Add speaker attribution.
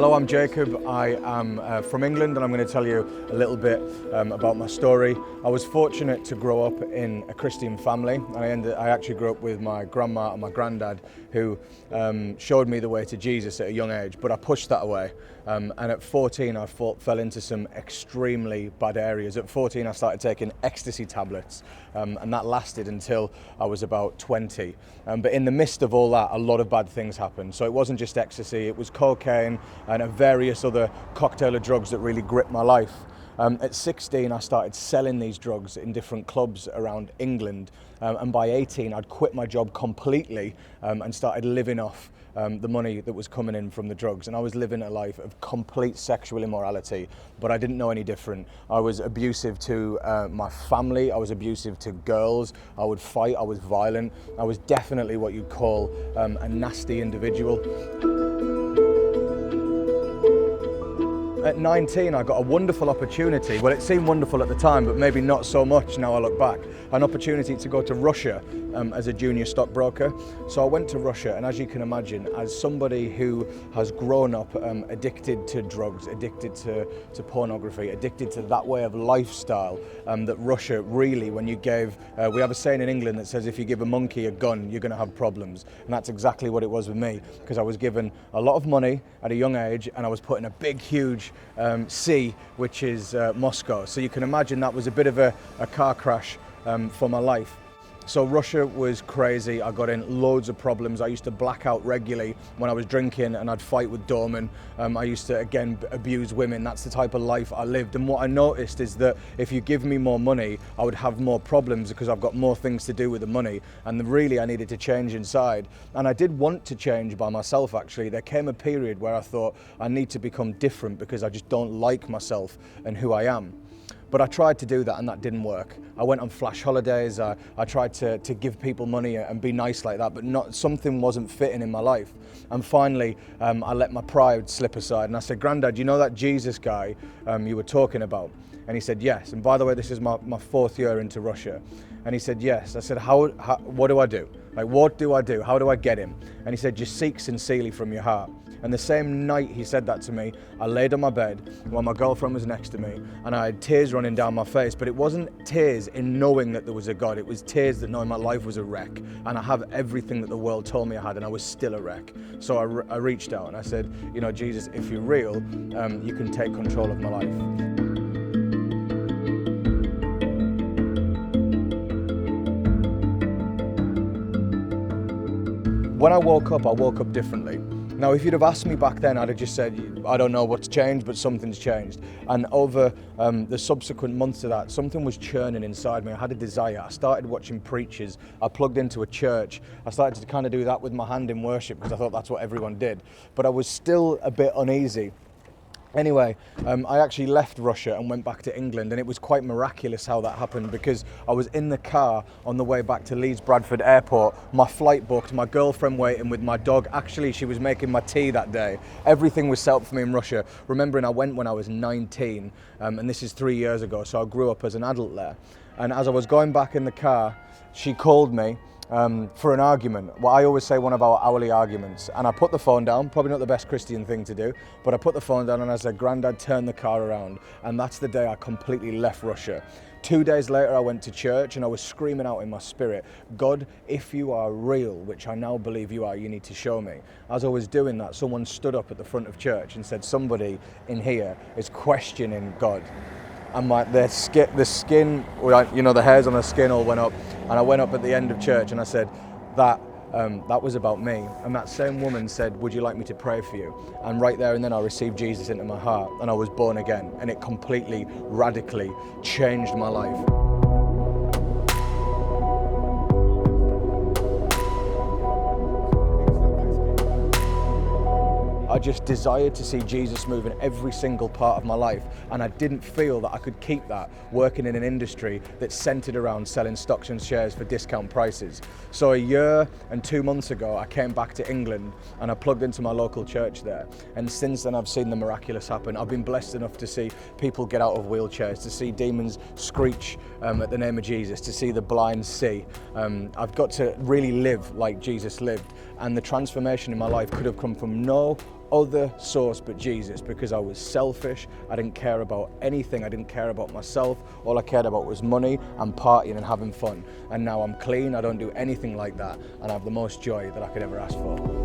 Speaker 1: Hello, I'm Jacob. I am from England, and I'm going to tell you a little bit about my story. I was fortunate to grow up in a Christian family, and I actually grew up with my grandma and my granddad, who showed me the way to Jesus at a young age, but I pushed that away. And at 14, I fell into some extremely bad areas. At 14, I started taking ecstasy tablets, and that lasted until I was about 20. But in the midst of all that, a lot of bad things happened. So it wasn't just ecstasy, it was cocaine and various other cocktail of drugs that really gripped my life. At 16, I started selling these drugs in different clubs around England, and by 18, I'd quit my job completely and started living off the money that was coming in from the drugs. And I was living a life of complete sexual immorality, but I didn't know any different. I was abusive to my family, I was abusive to girls, I would fight, I was violent. I was definitely what you'd call a nasty individual. At 19, I got a wonderful opportunity. Well, it seemed wonderful at the time, but maybe not so much now I look back. An opportunity to go to Russia as a junior stockbroker. So I went to Russia, and as you can imagine, as somebody who has grown up addicted to drugs, addicted to pornography, addicted to that way of lifestyle, that Russia really, when you gave, we have a saying in England that says if you give a monkey a gun, you're going to have problems. And that's exactly what it was with me, because I was given a lot of money at a young age, and I was put in a big, huge sea, which is Moscow. So you can imagine that was a bit of a car crash for my life. So Russia was crazy. I got in loads of problems. I used to black out regularly when I was drinking, and I'd fight with doormen. I used to, again, abuse women. That's the type of life I lived. And what I noticed is that if you give me more money, I would have more problems because I've got more things to do with the money. And really, I needed to change inside. And I did want to change by myself, actually. There came a period where I thought I need to become different because I just don't like myself and who I am. But I tried to do that, and that didn't work. I went on flash holidays, I tried to give people money and be nice like that, but something wasn't fitting in my life. And finally, I let my pride slip aside, and I said, "Grandad, you know that Jesus guy you were talking about?" And he said, "Yes. And by the way, this is my 4th year into Russia." And he said, "Yes." I said, what do I do? Like, what do I do? How do I get him? And he said, "Just seek sincerely from your heart." And the same night he said that to me, I laid on my bed while my girlfriend was next to me, and I had tears running down my face. But it wasn't tears in knowing that there was a God, it was tears that knowing my life was a wreck, and I have everything that the world told me I had, and I was still a wreck. So I reached out and I said, "You know, Jesus, if you're real, you can take control of my life." When I woke up differently. Now, if you'd have asked me back then, I'd have just said, I don't know what's changed, but something's changed. And over the subsequent months to that, something was churning inside me. I had a desire. I started watching preachers. I plugged into a church. I started to kind of do that with my hand in worship because I thought that's what everyone did. But I was still a bit uneasy. Anyway, I actually left Russia and went back to England, and it was quite miraculous how that happened, because I was in the car on the way back to Leeds Bradford Airport, my flight booked, my girlfriend waiting with my dog. Actually, she was making my tea that day. Everything was set up for me in Russia. Remembering I went when I was 19, and this is 3 years ago, so I grew up as an adult there. And as I was going back in the car, she called me for an argument. Well, I always say one of our hourly arguments, and I put the phone down, probably not the best Christian thing to do, but I put the phone down and I said, "Grandad, turn the car around." And that's the day I completely left Russia. 2 days later, I went to church and I was screaming out in my spirit, "God, if you are real, which I now believe you are, you need to show me." As I was doing that, someone stood up at the front of church and said, "Somebody in here is questioning God." And the skin, you know, the hairs on the skin all went up. And I went up at the end of church and I said, that was about me. And that same woman said, "Would you like me to pray for you?" And right there and then I received Jesus into my heart, and I was born again. And it completely, radically changed my life. I just desired to see Jesus move in every single part of my life, and I didn't feel that I could keep that working in an industry that's centered around selling stocks and shares for discount prices. So a year and 2 months ago, I came back to England and I plugged into my local church there. And since then, I've seen the miraculous happen. I've been blessed enough to see people get out of wheelchairs, to see demons screech at the name of Jesus, to see the blind see. I've got to really live like Jesus lived, and the transformation in my life could have come from no other source but Jesus, because I was selfish. I didn't care about anything. I didn't care about myself. All I cared about was money and partying and having fun. And now I'm clean. I don't do anything like that, and I have the most joy that I could ever ask for.